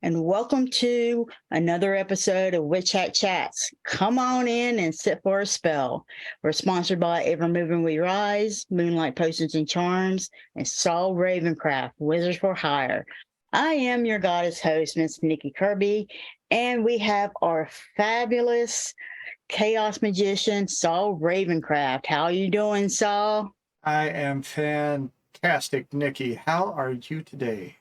and welcome to another episode of Witch Hat Chats. Come on in and sit for a spell. We're sponsored by Evermoving We Rise, Moonlight Potions and Charms, and Saul Ravencraft, Wizards for Hire. I am your goddess host, Miss Nikki Kirby, and we have our fabulous chaos magician, Saul Ravencraft. How are you doing, Saul? I am fantastic, Nikki. How are you today?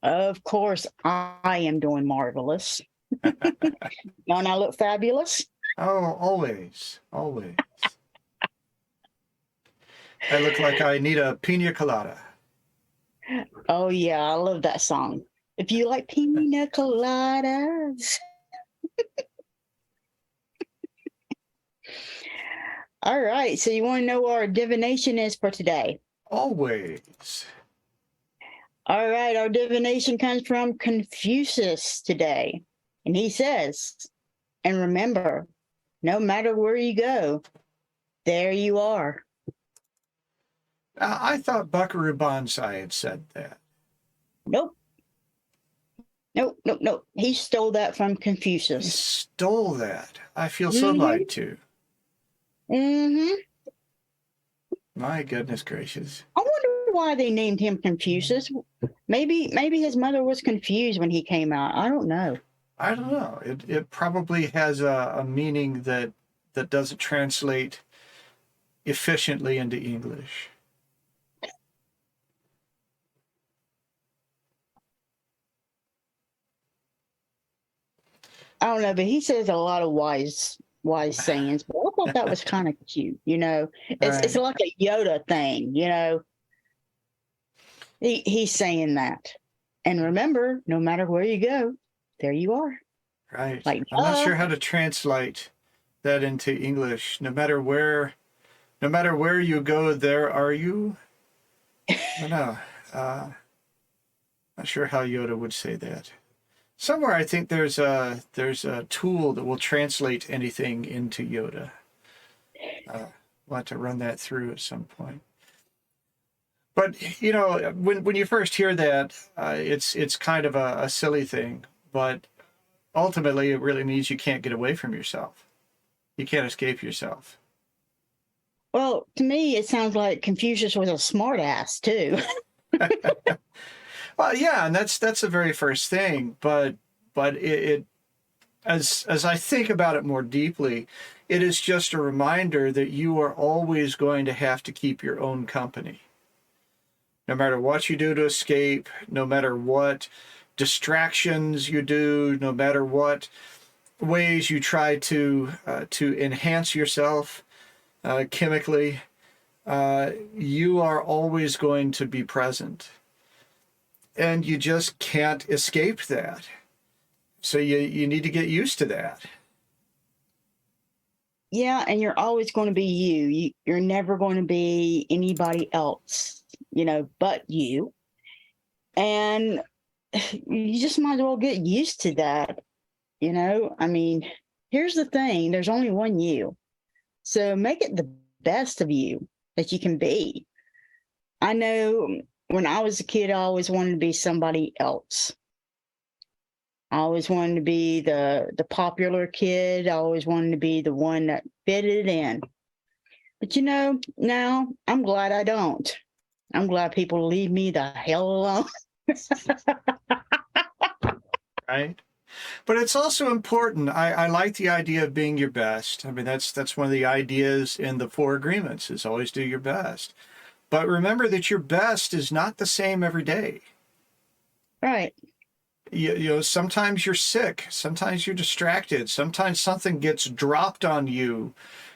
Of course, I am doing marvelous. Don't I look fabulous? Oh, always, always. I look like I need a pina colada. Oh, yeah, I love that song. If you like pina coladas. All right, so you want to know what our divination is for today? Always. All right, our divination comes from Confucius today. And he says, and remember, no matter where you go, there you are. I thought Buckaroo Banzai had said that. Nope. Nope. He stole that from Confucius. He stole that. I feel so lied to. My goodness gracious. I wonder why they named him Confucius. Maybe his mother was confused when he came out. I don't know. I don't know. It probably has a meaning that doesn't translate efficiently into English. I don't know, but he says a lot of wise sayings. But I thought that was kind of cute, you know. It's like a Yoda thing, you know. He's saying that. And remember, no matter where you go, there you are. Right. Like, I'm not sure how to translate that into English. No matter where you go, there are you. I don't know. Not sure how Yoda would say that. Somewhere I think there's a tool that will translate anything into Yoda. We'll have to run that through at some point. But you know, when you first hear that, it's kind of a silly thing, but ultimately it really means you can't get away from yourself. You can't escape yourself. Well, to me, it sounds like Confucius was a smartass too. Well, yeah, and that's the very first thing. But it as I think about it more deeply, it is just a reminder that you are always going to have to keep your own company. No matter what you do to escape, no matter what distractions you do, no matter what ways you try to enhance yourself chemically, you are always going to be present. And you just can't escape that. So you need to get used to that. Yeah, and you're always going to be you. You're never going to be anybody else, you know, but you. And you just might as well get used to that, you know. I mean, here's the thing. There's only one you. So make it the best of you that you can be. I know when I was a kid, I always wanted to be somebody else. I always wanted to be the popular kid. I always wanted to be the one that fitted in. But you know, now I'm glad I don't. I'm glad people leave me the hell alone. Right. But it's also important. I like the idea of being your best. I mean, that's one of the ideas in the 4 agreements is always do your best. But remember that your best is not the same every day. Right. You know, sometimes you're sick. Sometimes you're distracted. Sometimes something gets dropped on you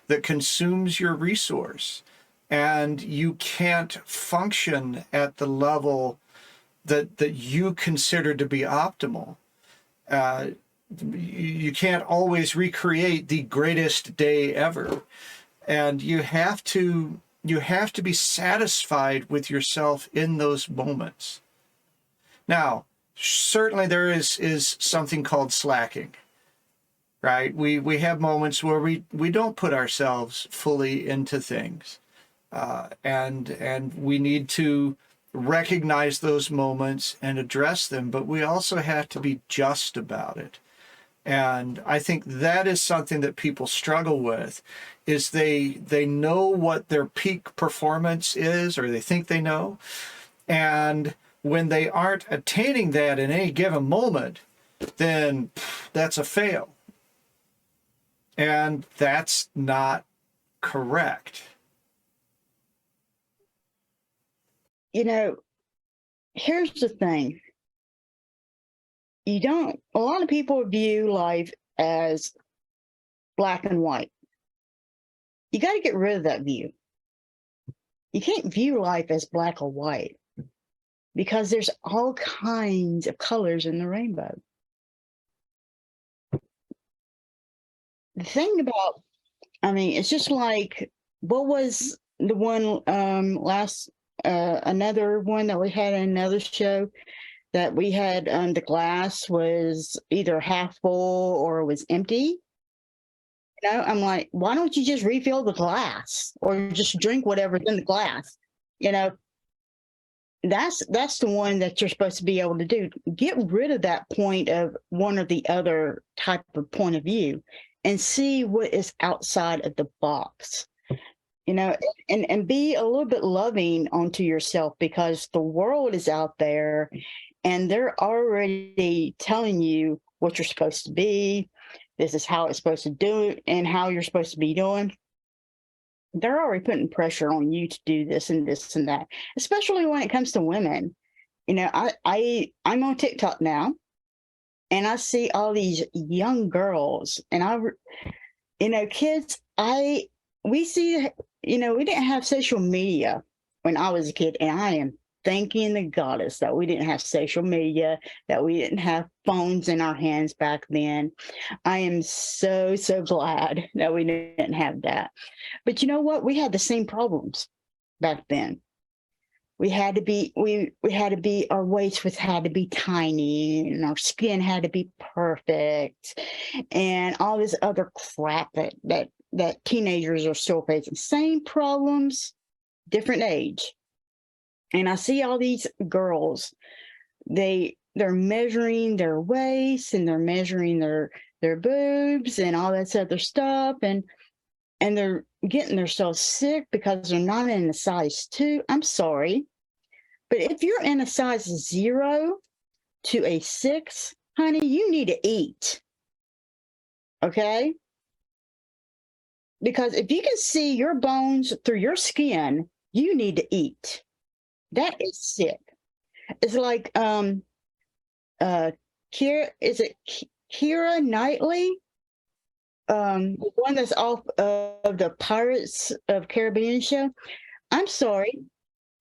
that consumes your resource. And you can't function at the level that you consider to be optimal. You can't always recreate the greatest day ever. And you have to be satisfied with yourself in those moments. Now, certainly there is something called slacking, right? We have moments where we don't put ourselves fully into things. And we need to recognize those moments and address them, but we also have to be just about it. And I think that is something that people struggle with, is they know what their peak performance is, or they think they know. And when they aren't attaining that in any given moment, then that's a fail. And that's not correct. You know, here's the thing. A lot of people view life as black and white. You got to get rid of that view. You can't view life as black or white, because there's all kinds of colors in the rainbow. The thing about, it's just like, what was the one another one that we had in another show that we had, the glass was either half full or was empty. I'm like, why don't you just refill the glass or just drink whatever's in the glass? That's the one that you're supposed to be able to do. Get rid of that point of one or the other type of point of view and see what is outside of the box. And be a little bit loving onto yourself, because the world is out there and they're already telling you what you're supposed to be. This is how it's supposed to do it and how you're supposed to be doing. They're already putting pressure on you to do this and this and that, especially when it comes to women. I'm on TikTok now, and I see all these young girls, and kids. We see, we didn't have social media when I was a kid, and I am thanking the goddess that we didn't have social media, that we didn't have phones in our hands back then. I am so glad that we didn't have that. But you know what? We had the same problems back then. We had to be, our waist had to be tiny, and our skin had to be perfect, and all this other crap that teenagers are still facing. Same problems, different age. And I see all these girls, they're measuring their waist, and they're measuring their boobs and all that other stuff, and they're getting themselves sick because they're not in a size 2. I'm sorry, but if you're in a size 0 to a 6, honey, you need to eat. Okay? Because if you can see your bones through your skin, you need to eat. That is sick. It's like Kira, is it Kira Knightley? The one that's off of the Pirates of Caribbean show. I'm sorry.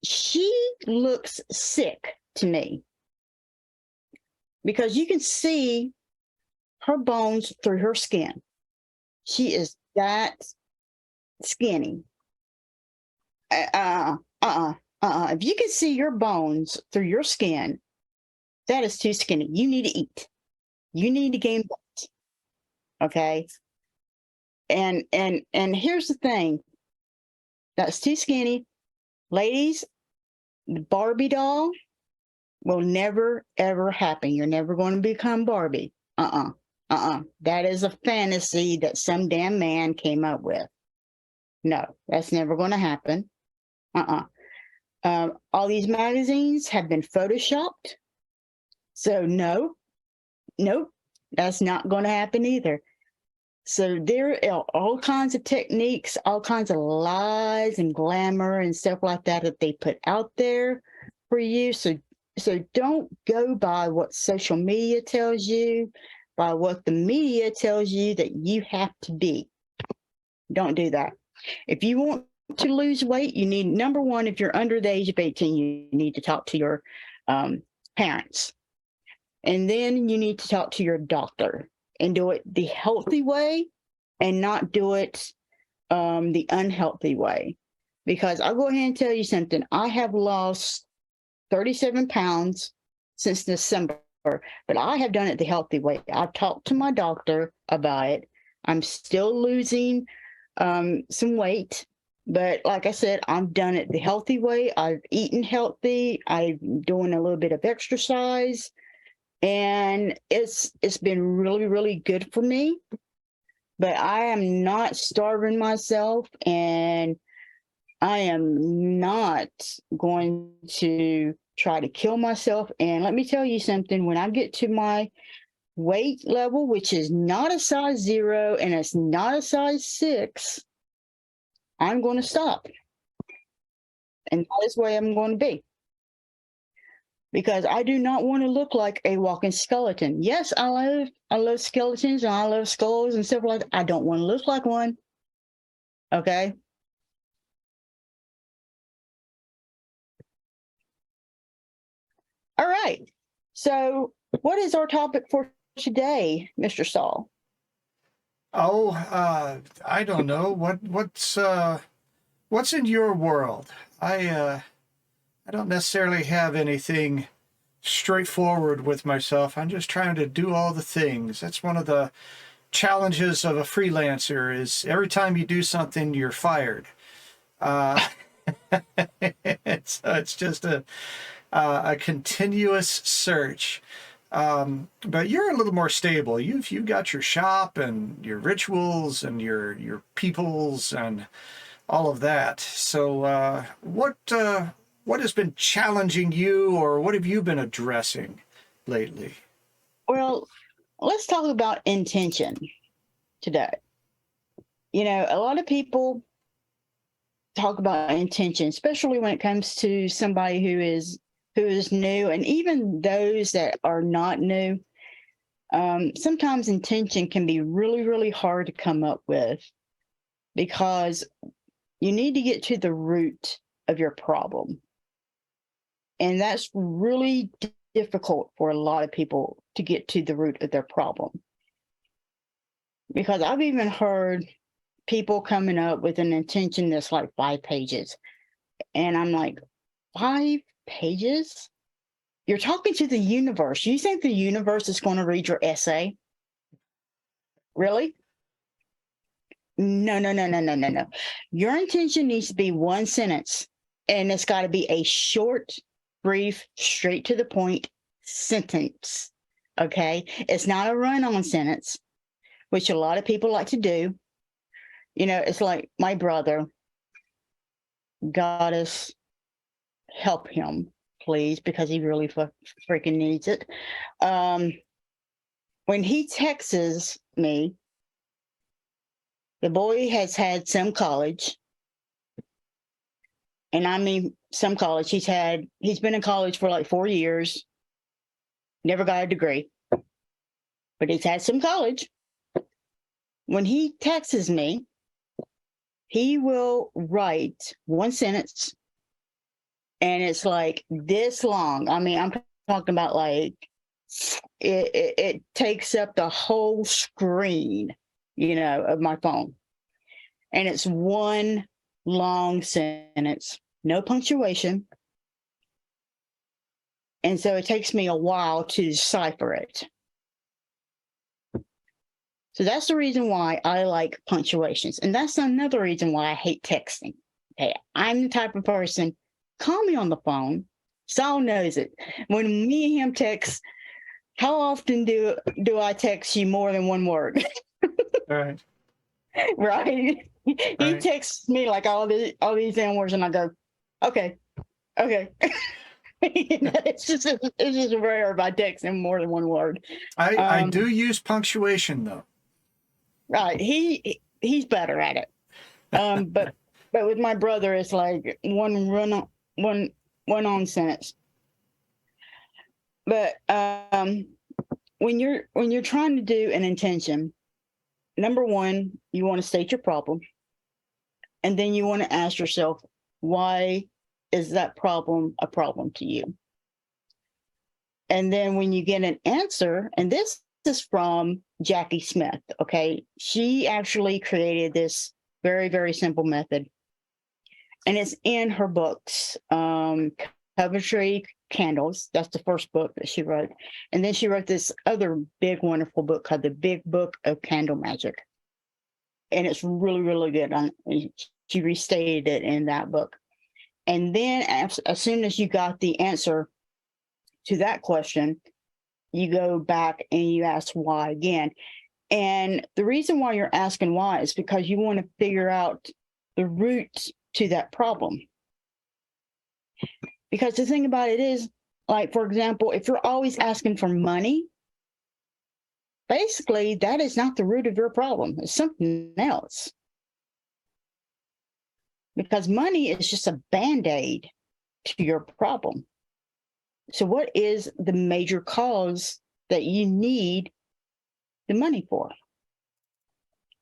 She looks sick to me, because you can see her bones through her skin. She is that skinny. If you can see your bones through your skin, that is too skinny. You need to eat. You need to gain weight. Okay. And here's the thing. That's too skinny. Ladies, the Barbie doll will never, ever happen. You're never going to become Barbie. That is a fantasy that some damn man came up with. No, that's never going to happen. All these magazines have been photoshopped. So nope, that's not going to happen either. So there are all kinds of techniques, all kinds of lies and glamour and stuff like that they put out there for you. So don't go by what social media tells you, by what the media tells you that you have to be. Don't do that. If you want to lose weight, you need, number one, if you're under the age of 18, you need to talk to your parents. And then you need to talk to your doctor and do it the healthy way and not do it the unhealthy way. Because I'll go ahead and tell you something. I have lost 37 pounds since December, but I have done it the healthy way. I've talked to my doctor about it. I'm still losing some weight, But like I said, I've done it the healthy way. I've eaten healthy. I'm doing a little bit of exercise, and it's been really, really good for me. But I am not starving myself, and I am not going to try to kill myself. And let me tell you something, when I get to my weight level, which is not a size 0 and it's not a size 6, I'm going to stop. And that is the way I'm going to be. Because I do not want to look like a walking skeleton. Yes, I love skeletons and I love skulls and stuff like that. I don't want to look like one. Okay. All right. So what is our topic for today, Mr. Saul? Oh, I don't know. What's in your world? I don't necessarily have anything straightforward with myself. I'm just trying to do all the things. That's one of the challenges of a freelancer, is every time you do something, you're fired. It's just a continuous search. But you're a little more stable. You've got your shop and your rituals and your peoples and all of that. So what has been challenging you, or what have you been addressing lately? Well, let's talk about intention today. You know, a lot of people talk about intention, especially when it comes to somebody who is new, and even those that are not new. Sometimes intention can be really, really hard to come up with, because you need to get to the root of your problem. And that's really difficult for a lot of people, to get to the root of their problem. Because I've even heard people coming up with an intention that's like 5 pages. And I'm like, 5 pages? You're talking to the universe. You think the universe is going to read your essay? Really? No, no, no, no, no, no, no. Your intention needs to be 1 sentence, and it's got to be a short, brief, straight to the point sentence. Okay? It's not a run-on sentence, which a lot of people like to do. You know, it's like my brother, Goddess, help him, please, because he really freaking needs it. When he texts me, the boy has had some college, and I mean some college. He's been in college for like 4 years, never got a degree, but he's had some college. When he texts me, he will write 1 sentence, and it's like this long. I mean, I'm talking about like it takes up the whole screen, you know, of my phone. And it's 1 long sentence, no punctuation. And so it takes me a while to decipher it. So that's the reason why I like punctuations. And that's another reason why I hate texting. Okay, I'm the type of person, call me on the phone. Saul knows it. When me and him text, how often do I text you more than 1 word? Right. Right? He Right. texts me like all these damn words, and I go, okay. You know, it's just rare if I text him more than 1 word. I do use punctuation though. Right. He's better at it. But with my brother, it's like one on sentence. But when you're trying to do an intention, number 1, you want to state your problem, and then you want to ask yourself, why is that problem a problem to you? And then when you get an answer, and this is from Jackie Smith, okay? She actually created this very, very simple method, and it's in her books, Coventry Candles. That's the first book that she wrote. And then she wrote this other big, wonderful book called The Big Book of Candle Magic. And it's really, really good. you restated it in that book. And then as soon as you got the answer to that question, you go back and you ask why again. And the reason why you're asking why is because you want to figure out the root to that problem. Because the thing about it is, like, for example, if you're always asking for money, basically that is not the root of your problem. It's something else. Because money is just a Band-Aid to your problem. So what is the major cause that you need the money for?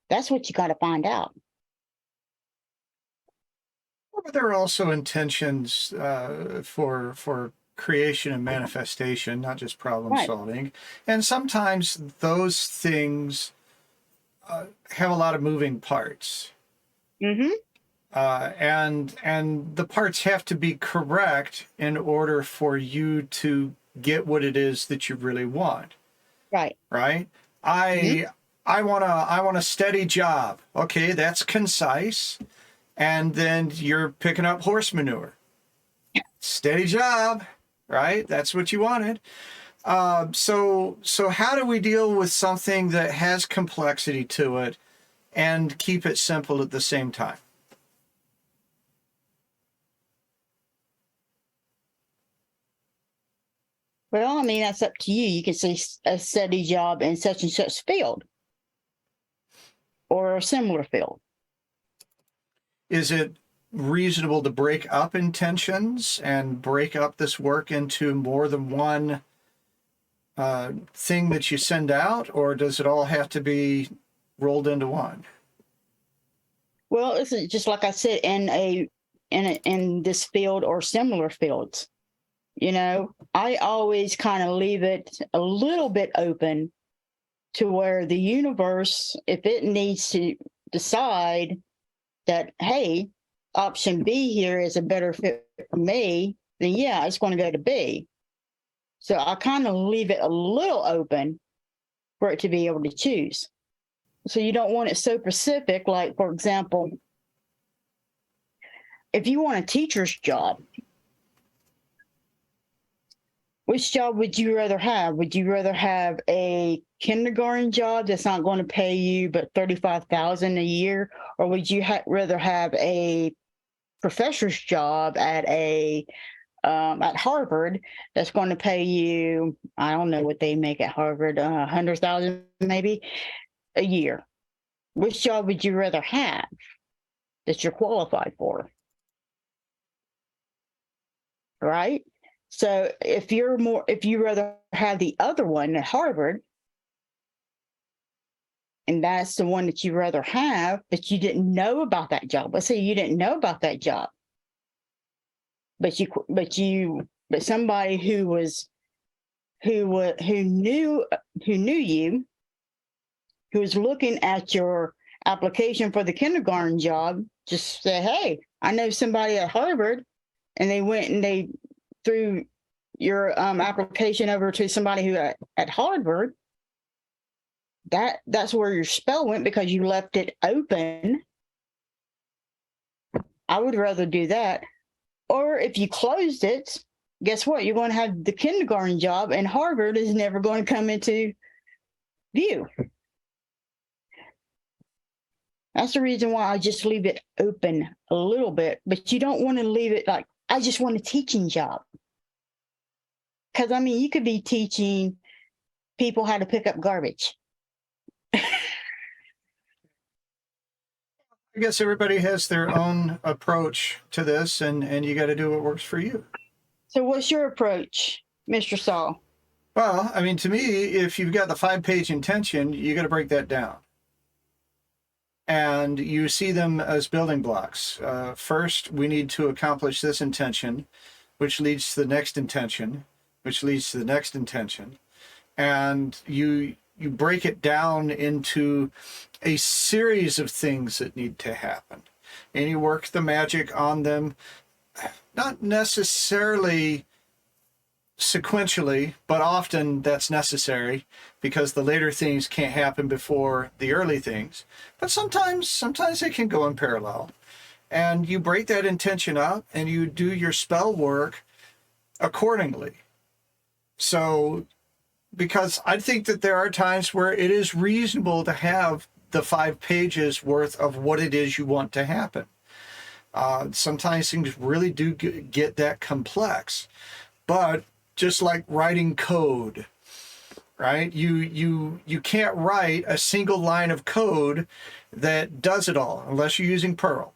That's what you got to find out. But there are also intentions for creation and manifestation, not just problem solving. And sometimes those things have a lot of moving parts. Mm-hmm. And the parts have to be correct in order for you to get what it is that you really want. Right. Right? I want a steady job. Okay, that's concise. And then you're picking up horse manure. Steady job, right? That's what you wanted. So how do we deal with something that has complexity to it and keep it simple at the same time? Well, I mean, that's up to you. You can say a steady job in such and such field or a similar field. Is it reasonable to break up intentions and break up this work into more than one thing that you send out, or does it all have to be rolled into one? Well, it's just like I said, in this field or similar fields. You know, I always kind of leave it a little bit open to where the universe, if it needs to decide that, hey, option B here is a better fit for me, then yeah, it's going to go to B. So I kind of leave it a little open for it to be able to choose. So you don't want it so specific, like, for example, if you want a teacher's job, which job would you rather have? Would you rather have a kindergarten job that's not going to pay you but $35,000 a year, or would you rather have a professor's job at at Harvard that's going to pay you, I don't know what they make at Harvard, $100,000 maybe a year? Which job would you rather have that you're qualified for? Right? So if you rather have the other one at Harvard, and that's the one that you rather have, but you didn't know about that job. Let's say you didn't know about that job, but somebody who knew you, who was looking at your application for the kindergarten job, just said, "Hey, I know somebody at Harvard," and they went and they threw your application over to somebody who at Harvard. That's where your spell went, because you left it open. I would rather do that. Or if you closed it, guess what? You're going to have the kindergarten job, and Harvard is never going to come into view. That's the reason why I just leave it open a little bit, but you don't want to leave it like, I just want a teaching job. Because, I mean, you could be teaching people how to pick up garbage. I guess everybody has their own approach to this, and you got to do what works for you. So what's your approach, Mr. Saul? Well, I mean, to me, if you've got the 5-page intention, you got to break that down. And you see them as building blocks. First, we need to accomplish this intention, which leads to the next intention, which leads to the next intention. And you break it down into a series of things that need to happen. And you work the magic on them, not necessarily sequentially, but often that's necessary because the later things can't happen before the early things. But sometimes they can go in parallel. And you break that intention up and you do your spell work accordingly. So, because I think that there are times where it is reasonable to have the 5 pages worth of what it is you want to happen. Sometimes things really do get that complex, but just like writing code, right? You can't write a single line of code that does it all unless you're using Perl.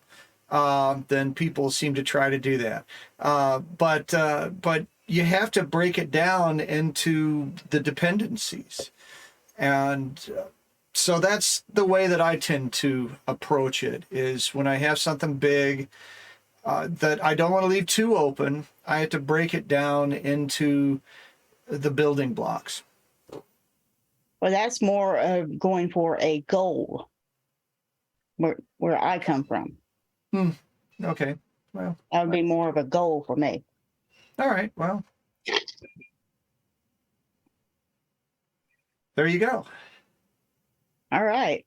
Then people seem to try to do that. But you have to break it down into the dependencies. And so that's the way that I tend to approach it, is when I have something big that I don't want to leave too open, I have to break it down into the building blocks. Well, that's more of going for a goal where I come from. Okay. Well, that would be more of a goal for me. All right. Well, there you go. All right.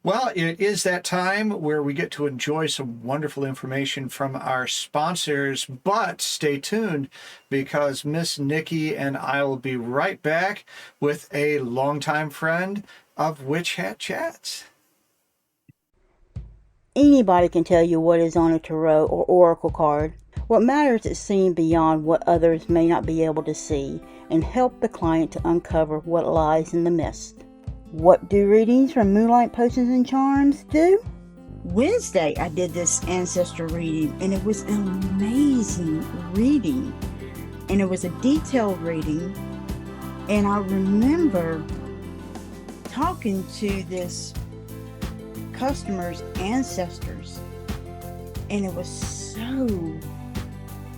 Well, it is that time where we get to enjoy some wonderful information from our sponsors, but stay tuned because Miss Nikki and I will be right back with a longtime friend of Witch Hat Chats. Anybody can tell you what is on a tarot or oracle card. What matters is seeing beyond what others may not be able to see and help the client to uncover what lies in the mist. What do readings from Moonlight Potions and Charms do? Wednesday, I did this ancestor reading, and it was an amazing reading. And it was a detailed reading. And I remember talking to this customer's ancestors, and it was so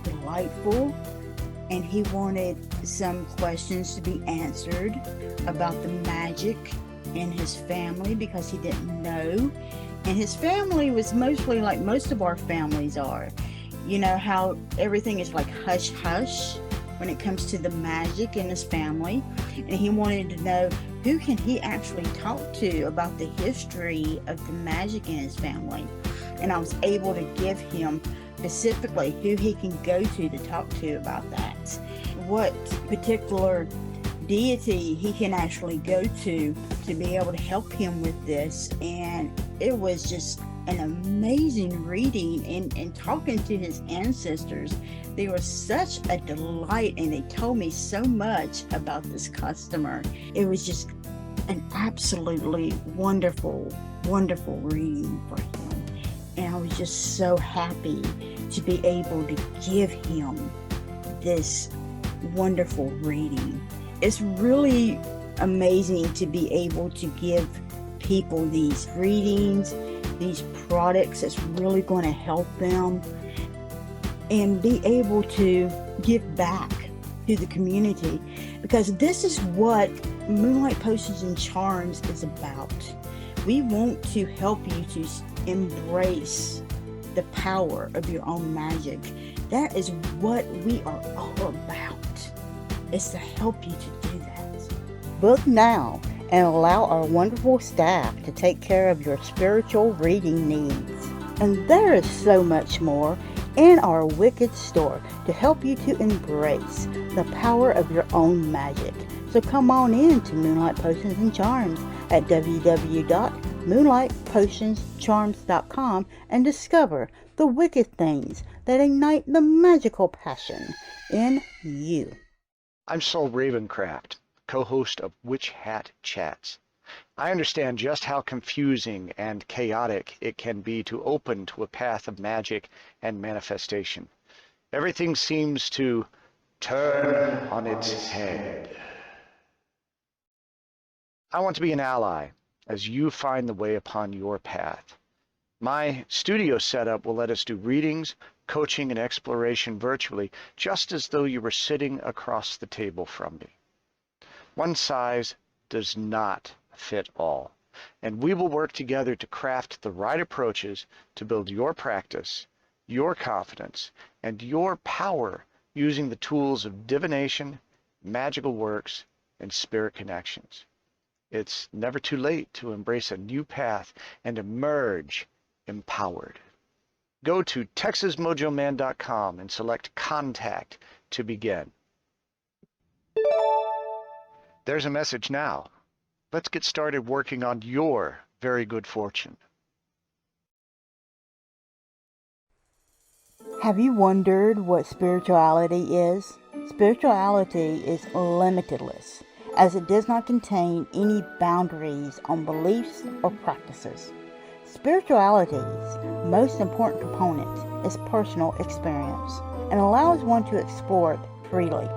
delightful. And he wanted some questions to be answered about the magic in his family because he didn't know. And his family was mostly like most of our families are. You know how everything is like hush hush when it comes to the magic in his family. And he wanted to know who can he actually talk to about the history of the magic in his family. And I was able to give him specifically who he can go to talk to about that. What particular deity he can actually go to be able to help him with this. And it was just an amazing reading, and talking to his ancestors, they were such a delight, and they told me so much about this customer. It was just an absolutely wonderful reading for him, and I was just so happy to be able to give him this wonderful reading. It's really amazing to be able to give people these readings, these products that's really going to help them, and be able to give back to the community, because this is what Moonlight Potions and Charms is about. We want to help you to embrace the power of your own magic. That is what we are all about. It's to help you to do that. Book now and allow our wonderful staff to take care of your spiritual reading needs. And there is so much more in our Wicked store to help you to embrace the power of your own magic. So come on in to Moonlight Potions and Charms at www.moonlightpotionscharms.com and discover the wicked things that ignite the magical passion in you. I'm Saul Ravencraft, co-host of Witch Hat Chats. I understand just how confusing and chaotic it can be to open to a path of magic and manifestation. Everything seems to turn on its head. I want to be an ally as you find the way upon your path. My studio setup will let us do readings, coaching, and exploration virtually, just as though you were sitting across the table from me. One size does not fit all, and we will work together to craft the right approaches to build your practice, your confidence, and your power using the tools of divination, magical works, and spirit connections. It's never too late to embrace a new path and emerge empowered. Go to TexasMojoMan.com and select Contact to begin. There's a message now. Let's get started working on your very good fortune. Have you wondered what spirituality is? Spirituality is limitless, as it does not contain any boundaries on beliefs or practices. Spirituality's most important component is personal experience and allows one to explore it freely.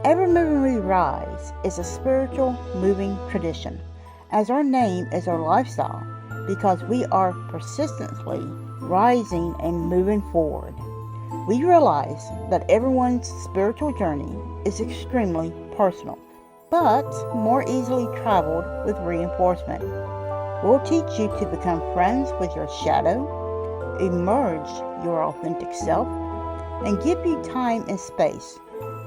Evermoving We Rise is a spiritual moving tradition, as our name is our lifestyle, because we are persistently rising and moving forward. We realize that everyone's spiritual journey is extremely personal, but more easily traveled with reinforcement. We'll teach you to become friends with your shadow, emerge your authentic self, and give you time and space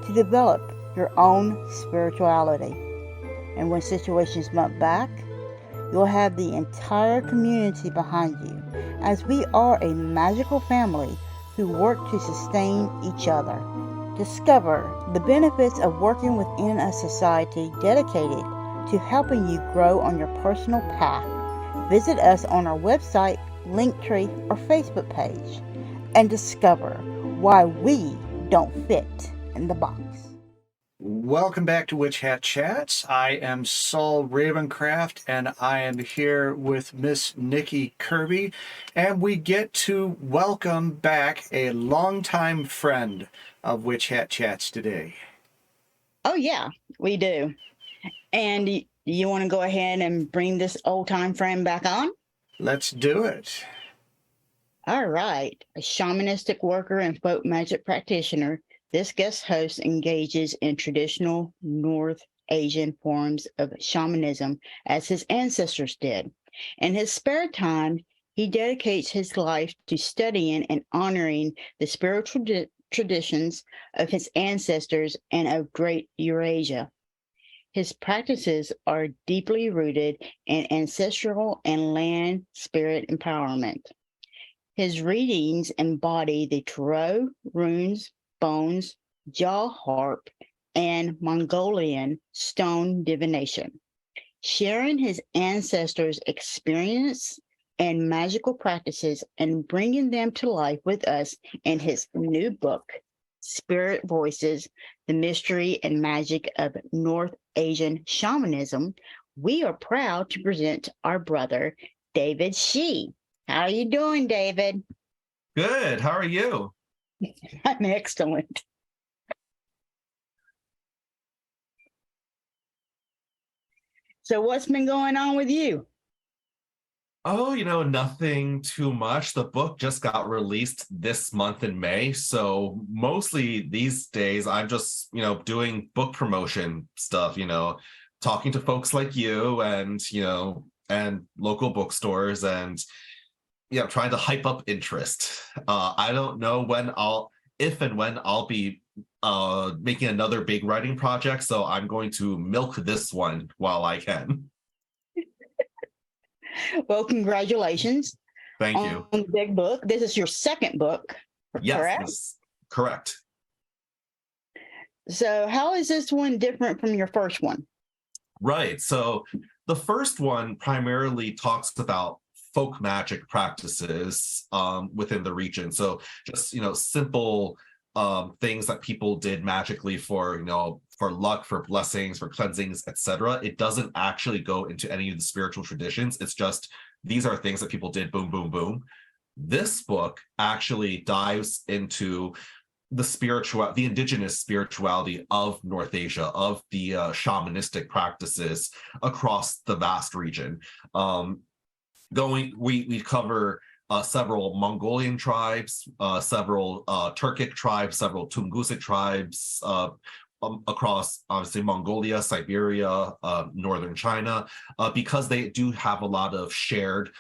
to develop your own spirituality. And when situations bump back, you'll have the entire community behind you, as we are a magical family who work to sustain each other. Discover the benefits of working within a society dedicated to helping you grow on your personal path. Visit us on our website, Linktree, or Facebook page and discover why we don't fit in the box. Welcome back to Witch Hat Chats. I am Saul Ravencraft, and I am here with Miss Nikki Kirby, and we get to welcome back a longtime friend of Witch Hat Chats today. Oh, yeah, we do. And you want to go ahead and bring this old-time friend back on? Let's do it. All right. A shamanistic worker and folk magic practitioner, this guest host engages in traditional North Asian forms of shamanism as his ancestors did. In his spare time, he dedicates his life to studying and honoring the spiritual traditions of his ancestors and of Great Eurasia. His practices are deeply rooted in ancestral and land spirit empowerment. His readings embody the tarot, runes, bones, jaw harp, and Mongolian stone divination. Sharing his ancestors' experience and magical practices and bringing them to life with us in his new book, Spirit Voices, The Mystery and Magic of North Asian Shamanism, we are proud to present our brother, David Shee. How are you doing, David? Good. How are you? I'm excellent. So what's been going on with you? Oh, nothing too much. The book just got released this month in May. So mostly these days, I'm just, doing book promotion stuff, talking to folks like you and local bookstores and, trying to hype up interest. I don't know if and when I'll be making another big writing project. So I'm going to milk this one while I can. Well, congratulations. Thank you. On the big book. This is your second book, Yes, correct? Correct. So how is this one different from your first one? Right. So the first one primarily talks about folk magic practices within the region. So just, simple things that people did magically for luck, for blessings, for cleansings, etc. It doesn't actually go into any of the spiritual traditions. It's just these are things that people did, boom, boom, boom. This book actually dives into the indigenous spirituality of North Asia, of the shamanistic practices across the vast region. We cover several Mongolian tribes, several Turkic tribes, several Tungusic tribes across, obviously, Mongolia, Siberia, northern China, because they do have a lot of shared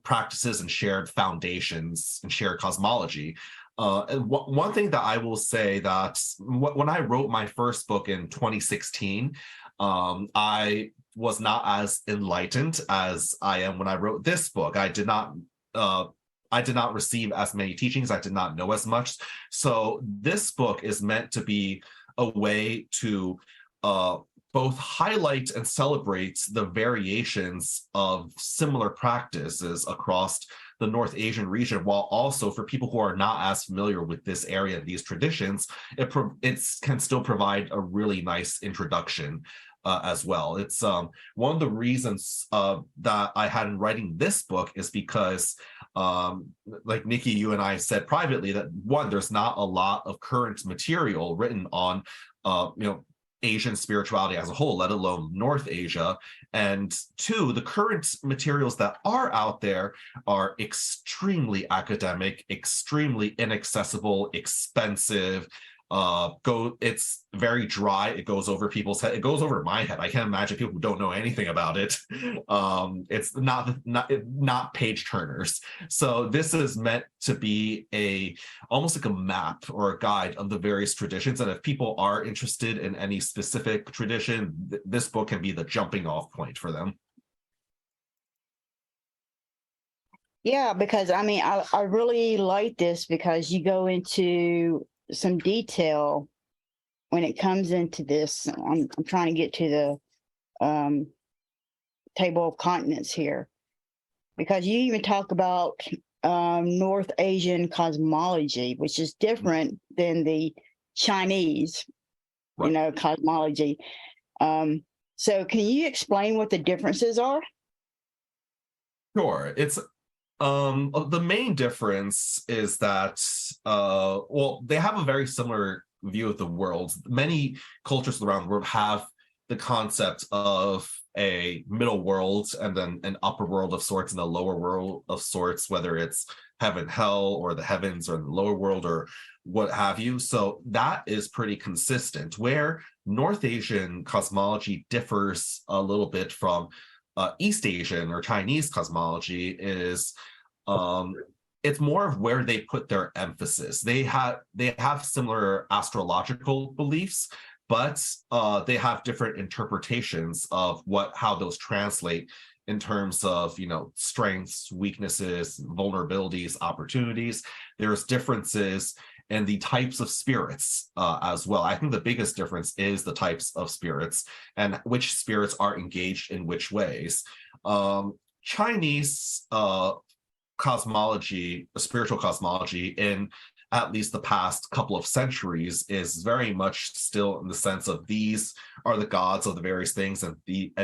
practices and shared foundations and shared cosmology. And one thing that I will say that when I wrote my first book in 2016, I was not as enlightened as I am when I wrote this book. I did not I did not receive as many teachings. I did not know as much. So this book is meant to be a way to both highlight and celebrate the variations of similar practices across the North Asian region, while also for people who are not as familiar with this area and these traditions, it can still provide a really nice introduction as well. It's one of the reasons that I had in writing this book is because, like Nikki, you and I said privately, that one, there's not a lot of current material written on, Asian spirituality as a whole, let alone North Asia. And two, the current materials that are out there are extremely academic, extremely inaccessible, expensive. It's very dry. It goes over people's head. It goes over my head. I can't imagine people who don't know anything about it. It's not page turners. So this is meant to be almost like a map or a guide of the various traditions. And if people are interested in any specific tradition, this book can be the jumping off point for them. Yeah, because I really like this because you go into some detail when it comes into this. I'm trying to get to the table of continents here, because you even talk about North Asian cosmology, which is different than the Chinese, Right. Cosmology. So can you explain what the differences are? Sure. It's the main difference is that they have a very similar view of the world. Many cultures around the world have the concept of a middle world and then an upper world of sorts and a lower world of sorts, whether it's heaven, hell, or the heavens or the lower world or what have you. So that is pretty consistent. Where North Asian cosmology differs a little bit from East Asian or Chinese cosmology is it's more of where they put their emphasis. They have similar astrological beliefs, but they have different interpretations of how those translate in terms of strengths, weaknesses, vulnerabilities, opportunities. There's differences in the types of spirits as well. I think the biggest difference is the types of spirits and which spirits are engaged in which ways. Chinese cosmology, spiritual cosmology, in at least the past couple of centuries, is very much still in the sense of these are the gods of the various things, and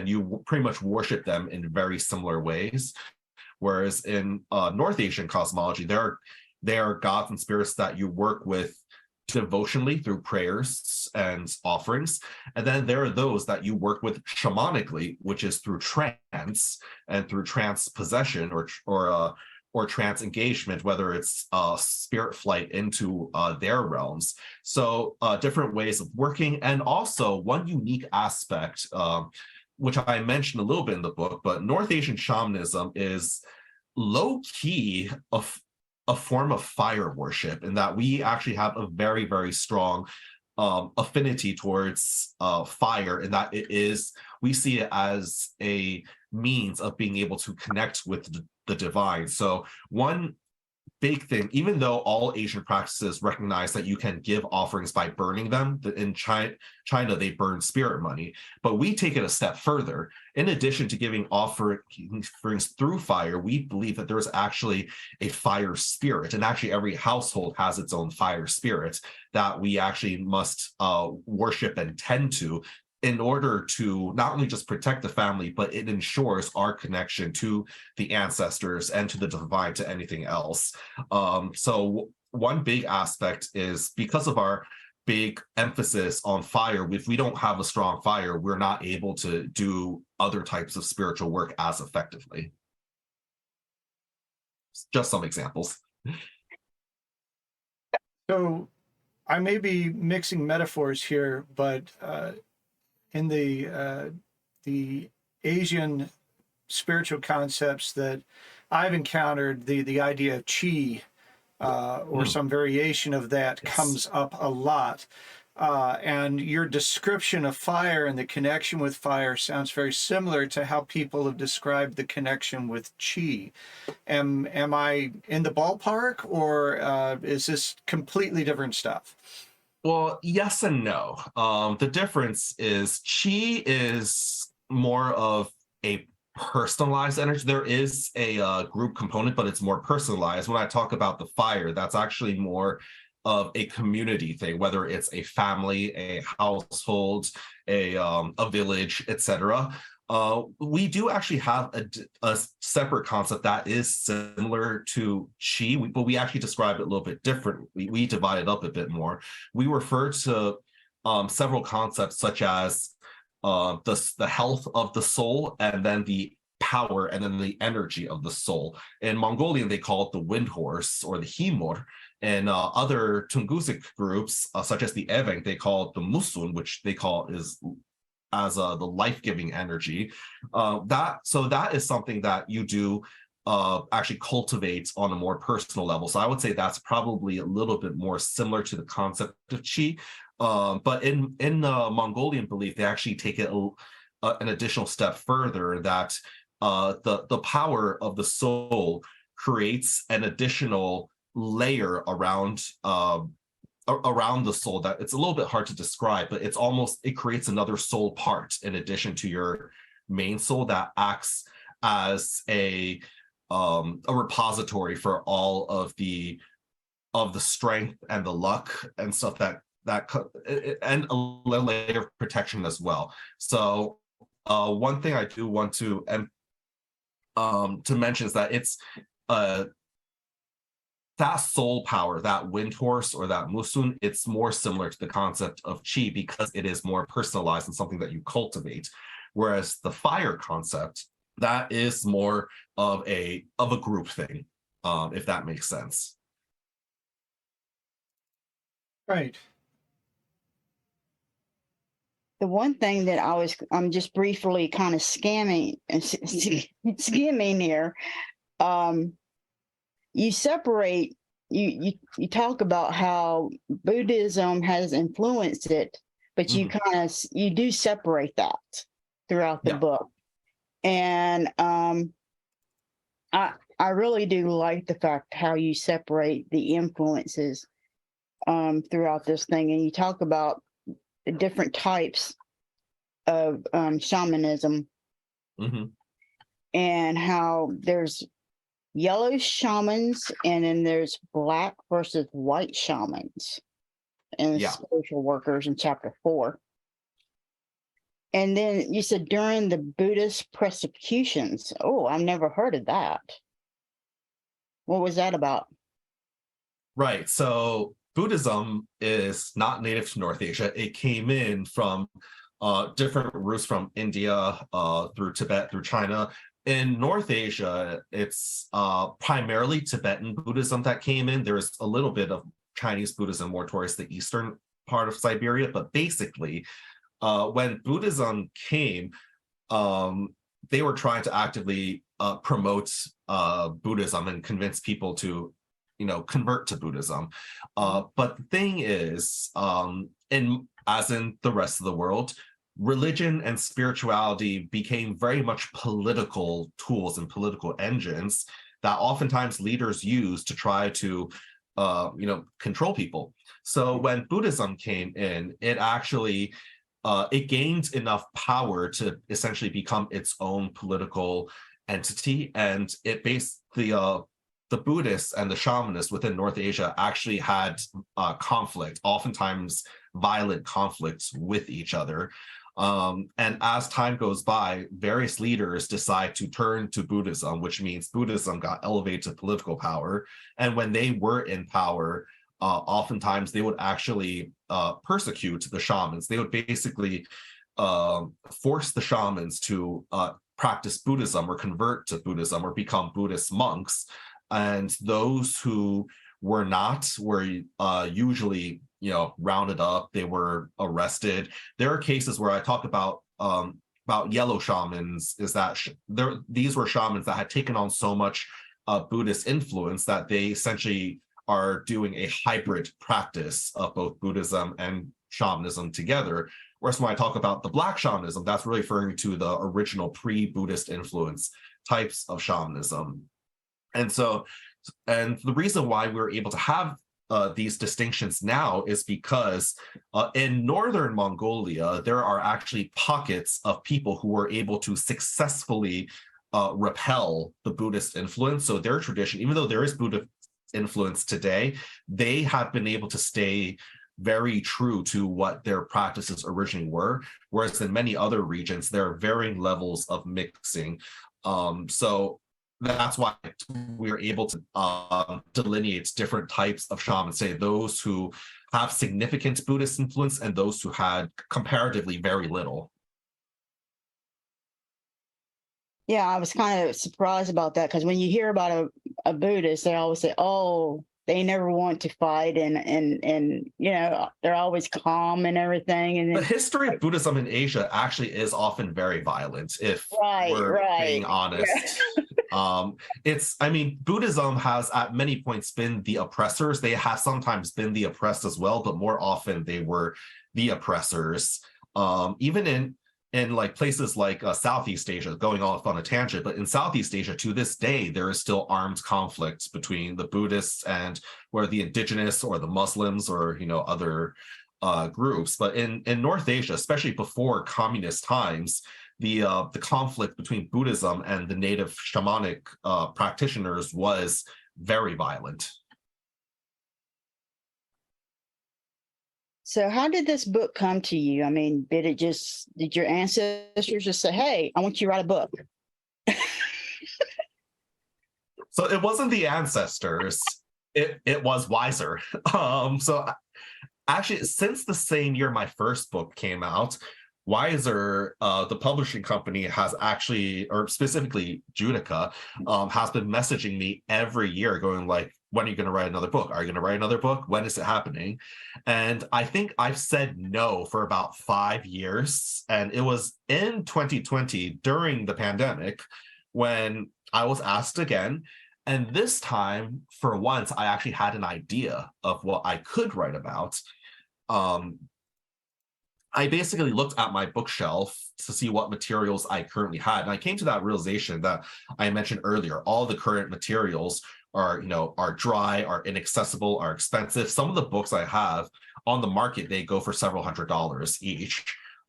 you pretty much worship them in very similar ways. Whereas in North Asian cosmology, there are gods and spirits that you work with devotionally through prayers and offerings, and then there are those that you work with shamanically, which is through trance and through trance possession or trance engagement, whether it's spirit flight into their realms. So different ways of working. And also one unique aspect, which I mentioned a little bit in the book, but North Asian shamanism is low-key a form of fire worship, in that we actually have a very, very strong affinity towards fire, in that we see it as a means of being able to connect with the divine. So one big thing, even though all Asian practices recognize that you can give offerings by burning them, in China they burn spirit money, but we take it a step further. In addition to giving offerings through fire, we believe that there's actually a fire spirit, and actually every household has its own fire spirit that we actually must worship and tend to, in order to not only just protect the family, but it ensures our connection to the ancestors and to the divine, to anything else. So one big aspect is, because of our big emphasis on fire, if we don't have a strong fire, we're not able to do other types of spiritual work as effectively. Just some examples. So I may be mixing metaphors here, but in the Asian spiritual concepts that I've encountered, the idea of chi or some variation of that comes up a lot. And your description of fire and the connection with fire sounds very similar to how people have described the connection with chi. Am I in the ballpark, or is this completely different stuff? Well, yes and no. The difference is chi is more of a personalized energy. There is a group component, but it's more personalized. When I talk about the fire, that's actually more of a community thing, whether it's a family, a household, a village, etc. We do actually have a separate concept that is similar to chi, but we actually describe it a little bit different. We divide it up a bit more. We refer to several concepts such as the health of the soul, and then the power, and then the energy of the soul. In Mongolian, they call it the wind horse or the himor. And other Tungusic groups, such as the Eveng, they call it the musun, which they call is as the life-giving energy. That is something that you do actually cultivate on a more personal level. So I would say that's probably a little bit more similar to the concept of chi. But in Mongolian belief, they actually take it an additional step further, that the power of the soul creates an additional layer around the soul that it's a little bit hard to describe, but it creates another soul part in addition to your main soul that acts as a repository for all of the strength and the luck and stuff that and a layer of protection as well. So one thing I do want to mention is that it's that soul power, that wind horse or that musun, it's more similar to the concept of chi because it is more personalized and something that you cultivate. Whereas the fire concept, that is more of a group thing, if that makes sense. Right. The one thing that I'm just briefly kind of skimming here. You separate, you talk about how Buddhism has influenced it, but you you do separate that throughout the book. And I really do like the fact how you separate the influences throughout this thing, and you talk about the different types of shamanism, and how there's yellow shamans and then there's black versus white shamans and spiritual workers in chapter 4. And then you said during the Buddhist persecutions. Oh, I've never heard of that. What was that about? Right. So Buddhism is not native to North Asia. It came in from different routes from India through Tibet, through China. In North Asia, it's primarily Tibetan Buddhism that came in. There's a little bit of Chinese Buddhism more towards the eastern part of Siberia, but basically, when Buddhism came, they were trying to actively promote Buddhism and convince people to, convert to Buddhism. But the thing is, as in the rest of the world, religion and spirituality became very much political tools and political engines that oftentimes leaders use to try to, control people. So when Buddhism came in, it actually it gained enough power to essentially become its own political entity, and it based the Buddhists and the shamanists within North Asia actually had conflict, oftentimes violent conflicts with each other. And as time goes by, various leaders decide to turn to Buddhism, which means Buddhism got elevated to political power. And when they were in power, oftentimes they would actually persecute the shamans. They would basically force the shamans to practice Buddhism or convert to Buddhism or become Buddhist monks. And those who were not were usually rounded up. They were arrested. There are cases where I talk about yellow shamans, is that these were shamans that had taken on so much Buddhist influence that they essentially are doing a hybrid practice of both Buddhism and shamanism together. Whereas when I talk about the Black shamanism, that's really referring to the original pre-Buddhist influence types of shamanism. And so, and the reason why we're able to have these distinctions now is because in northern Mongolia, there are actually pockets of people who were able to successfully repel the Buddhist influence. So their tradition, even though there is Buddhist influence today, they have been able to stay very true to what their practices originally were. Whereas in many other regions, there are varying levels of mixing. So that's why we're able to delineate different types of shamans, say those who have significant Buddhist influence and those who had comparatively very little. Yeah, I was kind of surprised about that, because when you hear about a Buddhist, they always say, "Oh, they never want to fight," and you know, they're always calm and everything. And The then, history of Buddhism in Asia actually is often very violent, if we're being honest. I mean, Buddhism has at many points been the oppressors. They have sometimes been the oppressed as well, but more often they were the oppressors. Even in like places like Southeast Asia, going off on a tangent, but in Southeast Asia to this day, there is still armed conflict between the Buddhists and where the indigenous or the Muslims or, you know, other groups. But in North Asia, especially before communist times, the conflict between Buddhism and the native shamanic practitioners was very violent. so how did this book come to you? I mean, did your ancestors just say, "Hey, I want you to write a book"? So it wasn't the ancestors, it was Weiser. So actually, since the same year my first book came out, Weiser, the publishing company, has actually, or specifically Judica, has been messaging me every year going like, when are you going to write another book? Are you going to write another book? When is it happening? And I think I've said no for about 5 years. And it was in 2020 during the pandemic when I was asked again. And this time, for once, I actually had an idea of what I could write about. I basically looked at my bookshelf to see what materials I currently had. And I came to that realization that I mentioned earlier. All the current materials are dry, are inaccessible, are expensive. Some of the books I have on the market, they go for several $100s each.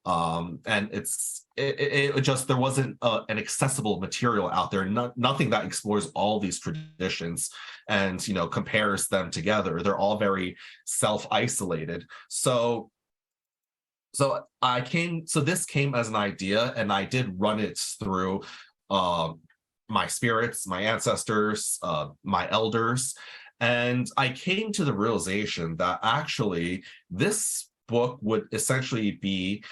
And it just, there wasn't an accessible material out there, nothing that explores all these traditions and, you know, compares them together. They're all very self-isolated. So this came as an idea, and I did run it through my spirits, my ancestors, my elders, and I came to the realization that actually this book would essentially be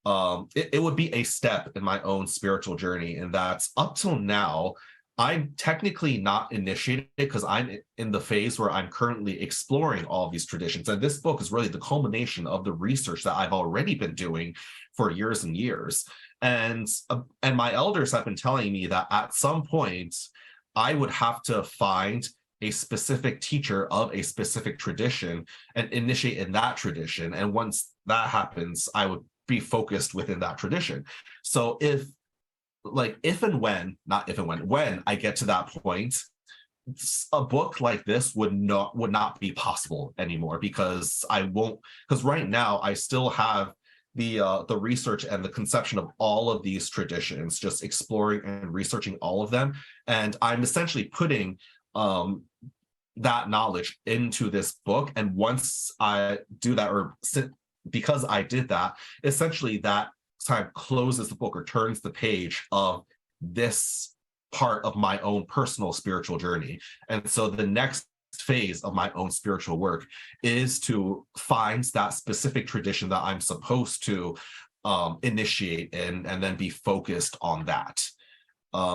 it would be a step in my own spiritual journey, and that's up till now I'm technically not initiated because I'm in the phase where I'm currently exploring all these traditions. And this book is really the culmination of the research that I've already been doing for years and years. And my elders have been telling me that at some point I would have to find a specific teacher of a specific tradition and initiate in that tradition. And once that happens, I would be focused within that tradition. So when I get to that point, a book like this would not be possible anymore, because right now I still have the research and the conception of all of these traditions, just exploring and researching all of them, and I'm essentially putting that knowledge into this book. And once I do that, because I did that, essentially that time closes the book or turns the page of this part of my own personal spiritual journey. And so the next phase of my own spiritual work is to find that specific tradition that I'm supposed to initiate in, and then be focused on that.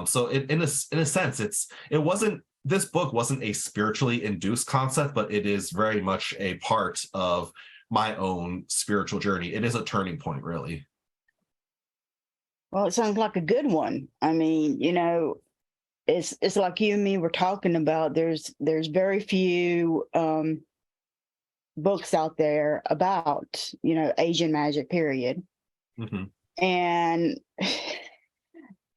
So in a sense, this book wasn't a spiritually induced concept, but it is very much a part of my own spiritual journey. It is a turning point, really. Well, it sounds like a good one. I mean, you know, it's like you and me were talking about. There's very few books out there about, Asian magic, period. Hmm. And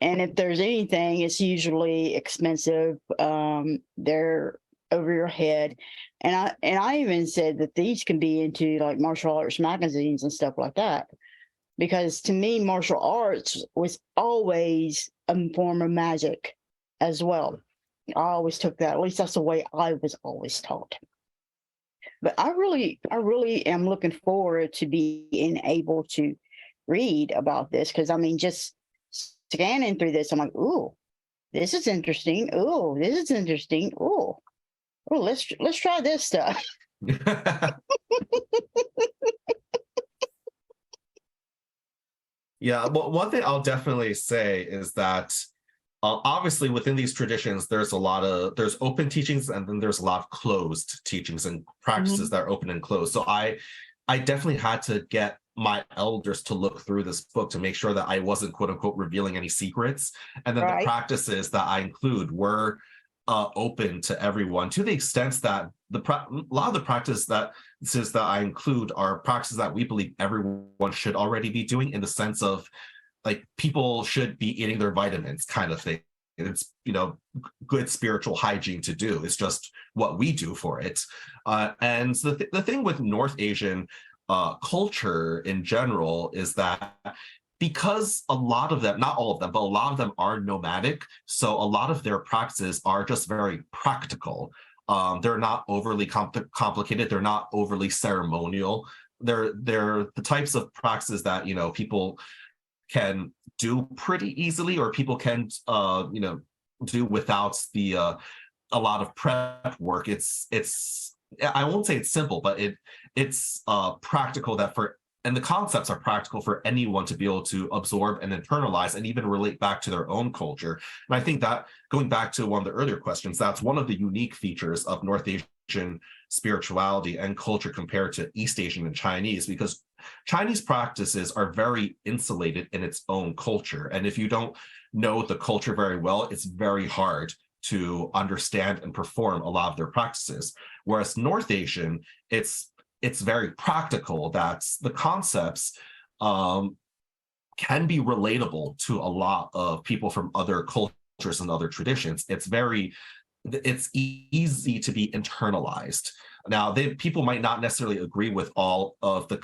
if there's anything, it's usually expensive. They're over your head. And I even said that these can be into like martial arts magazines and stuff like that. Because to me, martial arts was always a form of magic as well. I always took that. At least that's the way I was always taught. But I really am looking forward to being able to read about this, because I mean, just scanning through this, I'm like, ooh, this is interesting. Ooh, this is interesting. Ooh, oh, let's try this stuff. Yeah, well, one thing I'll definitely say is that obviously within these traditions, there's open teachings, and then there's a lot of closed teachings and practices that are open and closed. So I definitely had to get my elders to look through this book to make sure that I wasn't, quote unquote, revealing any secrets. And then the practices that I include were open to everyone, to the extent that a lot of the practices that I include are practices that we believe everyone should already be doing, in the sense of like people should be eating their vitamins kind of thing. It's, good spiritual hygiene to do. It's just what we do for it. And the thing with North Asian culture in general is that because a lot of them, not all of them, but a lot of them are nomadic, so a lot of their practices are just very practical. They're not overly complicated. They're not overly ceremonial. They're the types of practices that people can do pretty easily, or people can do without a lot of prep work. It's I won't say it's simple, but it's practical, and the concepts are practical for anyone to be able to absorb and internalize and even relate back to their own culture. And I think that, going back to one of the earlier questions, that's one of the unique features of North Asian spirituality and culture compared to East Asian and Chinese, because Chinese practices are very insulated in its own culture. And if you don't know the culture very well, it's very hard to understand and perform a lot of their practices. Whereas North Asian, it's very practical, that the concepts can be relatable to a lot of people from other cultures and other traditions. It's easy to be internalized. Now, people might not necessarily agree with all of the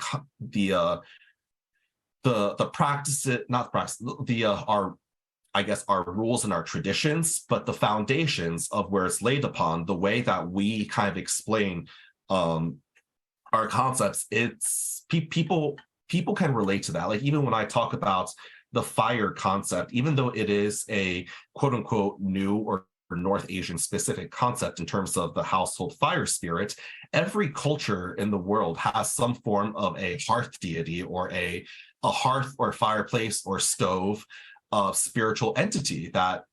practices, not practice, our rules and our traditions, but the foundations of where it's laid upon, the way that we kind of explain our concepts, it's people can relate to that. Like, even when I talk about the fire concept, even though it is a quote unquote new or North Asian specific concept in terms of the household fire spirit, every culture in the world has some form of a hearth deity, or a hearth or fireplace or stove spiritual entity that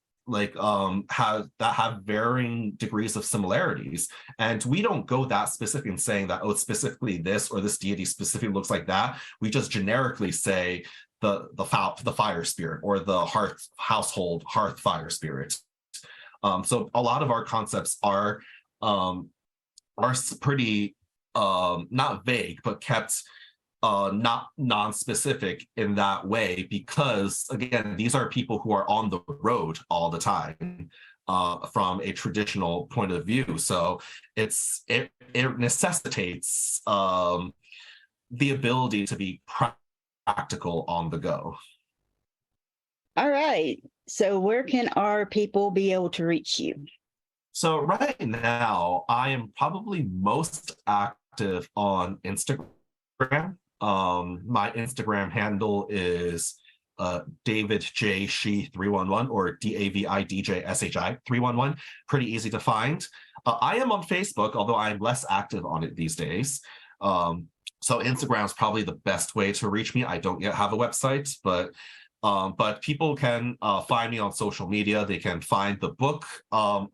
have varying degrees of similarities. And we don't go that specific in saying that, it's specifically this, or this deity specifically looks like that. We just generically say the fire spirit, or the household hearth fire spirit. So a lot of our concepts are pretty not vague, but kept not non-specific in that way, because again, these are people who are on the road all the time from a traditional point of view. So it necessitates the ability to be practical on the go. All right. So where can our people be able to reach you? So right now, I am probably most active on Instagram. My Instagram handle is David J. Shi 311, or DAVIDJSHI 311. Pretty easy to find. I am on Facebook, although I'm less active on it these days. So Instagram is probably the best way to reach me. I don't yet have a website, but people can find me on social media. They can find the book on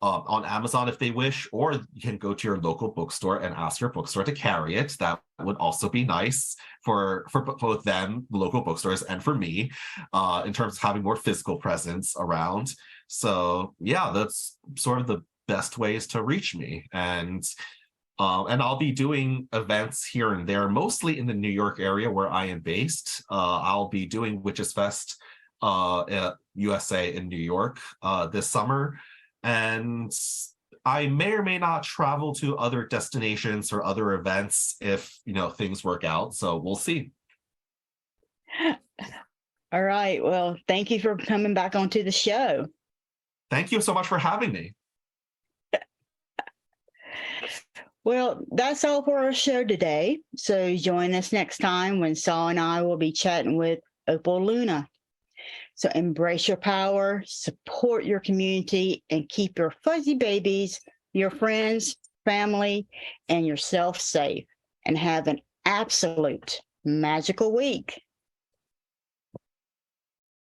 Amazon if they wish, or you can go to your local bookstore and ask your bookstore to carry it. That would also be nice for both them, the local bookstores, and for me, in terms of having more physical presence around. So yeah, that's sort of the best ways to reach me. And And I'll be doing events here and there, mostly in the New York area where I am based. I'll be doing WitchsFest USA in New York this summer. And I may or may not travel to other destinations or other events if, things work out. So we'll see. All right. Well, thank you for coming back onto the show. Thank you so much for having me. Well, that's all for our show today. So join us next time when Saul and I will be chatting with Opal Luna. So embrace your power, support your community, and keep your fuzzy babies, your friends, family, and yourself safe. And have an absolute magical week.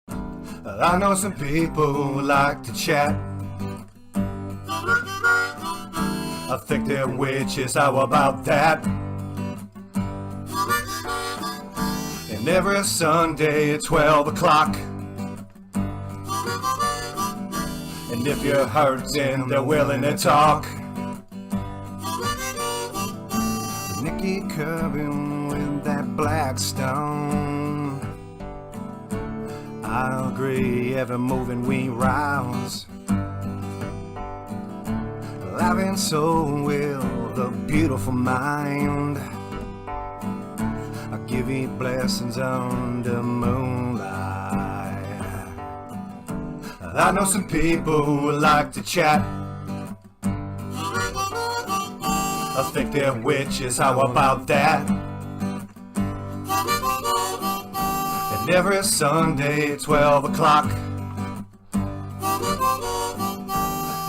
I know some people who like to chat. I think they're witches, how about that? And every Sunday at 12 o'clock. And if you're hurting, they're willing to talk. Nikki, Kirby with that black stone. I agree, Evermoving We Rise. Life and soul will the beautiful mind. I give you blessings under moonlight. I know some people who like to chat. I think they're witches, how about that? And every Sunday at 12 o'clock.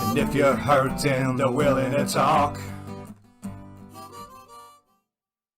And if you're hurting, they're willing to talk.